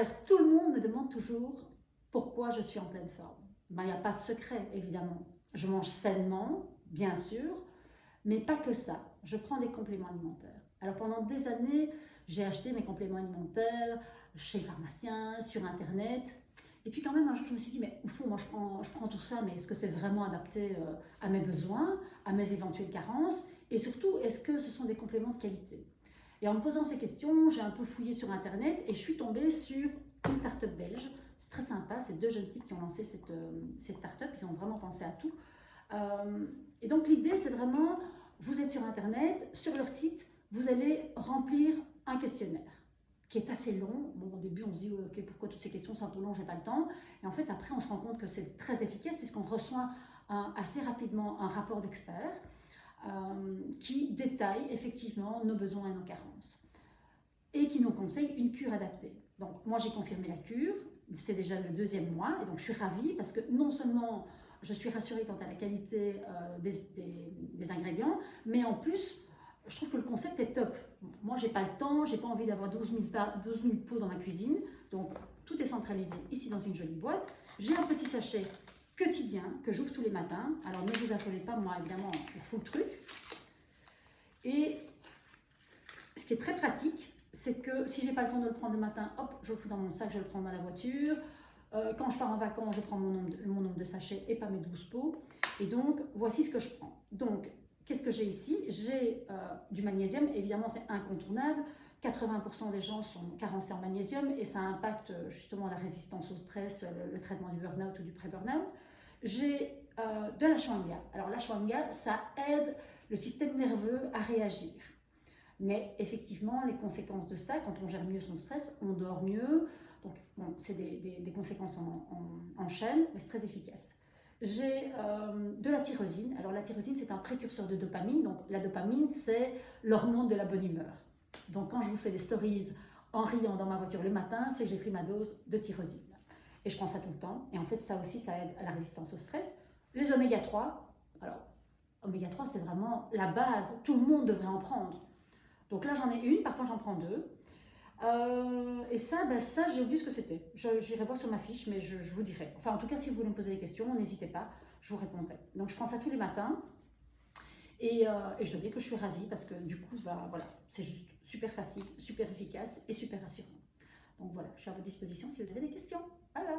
Alors, tout le monde me demande toujours pourquoi je suis en pleine forme. Ben, il n'y a pas de secret, évidemment. Je mange sainement, bien sûr, mais pas que ça. Je prends des compléments alimentaires. Alors, pendant des années, j'ai acheté mes compléments alimentaires chez le pharmacien, sur Internet. Et puis quand même, un jour, je me suis dit, mais au fond, moi, je prends tout ça, mais est-ce que c'est vraiment adapté à mes besoins, à mes éventuelles carences? Et surtout, est-ce que ce sont des compléments de qualité? Et en me posant ces questions, j'ai un peu fouillé sur Internet et je suis tombée sur une start-up belge. C'est très sympa, c'est deux jeunes types qui ont lancé cette start-up, ils ont vraiment pensé à tout. Et donc l'idée, c'est vraiment, vous êtes sur Internet, sur leur site, vous allez remplir un questionnaire qui est assez long. Bon, au début, on se dit, ok, pourquoi toutes ces questions sont un peu longues, j'ai pas le temps. Et en fait, après, on se rend compte que c'est très efficace puisqu'on reçoit assez rapidement un rapport d'expert qui détaille effectivement nos besoins et nos carences et qui nous conseille une cure adaptée. Donc moi j'ai confirmé la cure, c'est déjà le deuxième mois et donc je suis ravie parce que non seulement je suis rassurée quant à la qualité des ingrédients, mais en plus je trouve que le concept est top. Moi j'ai pas le temps, j'ai pas envie d'avoir 12 000 pots dans ma cuisine, donc tout est centralisé ici dans une jolie boîte. J'ai un petit sachet quotidien que j'ouvre tous les matins. Alors ne vous affolez pas, moi évidemment, il faut le truc. Et ce qui est très pratique, c'est que si j'ai pas le temps de le prendre le matin, hop, je le fous dans mon sac, je le prends dans la voiture. Quand je pars en vacances, je prends mon nombre de sachets et pas mes 12 pots. Et donc, voici ce que je prends. Donc, qu'est-ce que j'ai ici? J'ai du magnésium, évidemment c'est incontournable. 80% des gens sont carencés en magnésium et ça impacte justement la résistance au stress, le traitement du burn-out ou du pré-burn-out. J'ai de l'ashwagandha. Alors l'ashwagandha, ça aide le système nerveux à réagir. Mais effectivement, les conséquences de ça, quand on gère mieux son stress, on dort mieux. Donc, bon, c'est des conséquences en chaîne, mais c'est très efficace. J'ai de la tyrosine. Alors, la tyrosine, c'est un précurseur de dopamine. Donc, la dopamine, c'est l'hormone de la bonne humeur. Donc, quand je vous fais des stories en riant dans ma voiture le matin, c'est que j'ai pris ma dose de tyrosine. Et je prends ça tout le temps. Et en fait, ça aussi, ça aide à la résistance au stress. Les oméga 3, alors, oméga 3, c'est vraiment la base. Tout le monde devrait en prendre. Donc là, j'en ai une, parfois j'en prends deux. Et ça, j'ai oublié ce que c'était. J'irai voir sur ma fiche, mais je vous dirai. Enfin, en tout cas, si vous voulez me poser des questions, n'hésitez pas, je vous répondrai. Donc, je prends ça tous les matins. Et je dois dire que je suis ravie parce que du coup, voilà, c'est juste super facile, super efficace et super rassurant. Donc voilà, je suis à votre disposition si vous avez des questions. Voilà.